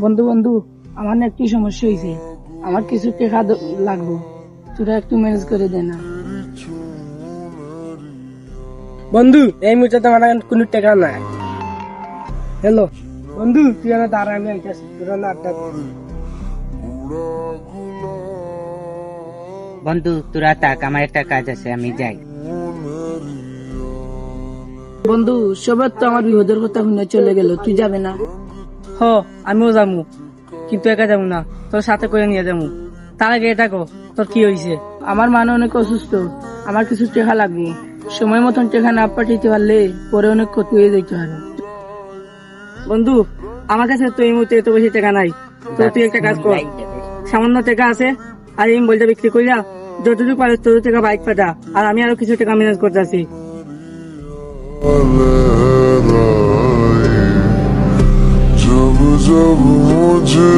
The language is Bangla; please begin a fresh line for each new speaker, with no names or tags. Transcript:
বন্ধু বন্ধু, আমার না একটু সমস্যা হয়েছে। আমার কিছু টাকা লাগবে, তোরা একটু ম্যানেজ করে দে না।
বন্ধু, এই মুহূর্তে তো আমার কাছে কোনো টাকা নাই। হ্যালো বন্ধু, তুই আমার দাঁড়া, আমি আইতাছি তোর না আড্ডা দিই।
বন্ধু তোরা থাক, আমার একটা কাজ আছে, আমি যাই।
বন্ধু, সবার তো আমার বিপদের কথা শুনে চলে গেল, তুই যাবে না?
হ, আমিও যাবো, কিন্তু একা যাবো না, তোর সাথে করে নিয়ে যাবো। তার আগে এটা কো, তোর কি হয়েছে?
আমার মা অনেক অসুস্থ, আমার কিছু টাকা লাগবে। সময় মতন টাকা না পাঠাইতে পারলে পরে অনেক ক্ষতি হয়ে যেতে পারে।
বন্ধু, আমার কাছে তো এই মুহূর্তে এত বেশি টাকা নাই, তো তুই একটা কাজ কর, সামান্য টাকা আছে, আর এই মোবাইলটা বিক্রি করিয়া যতটুকু পারে তত টাকা বাইক পাঠা, আর আমি আরো কিছু টাকা ম্যানেজ করতেছি।
जब जब मुझे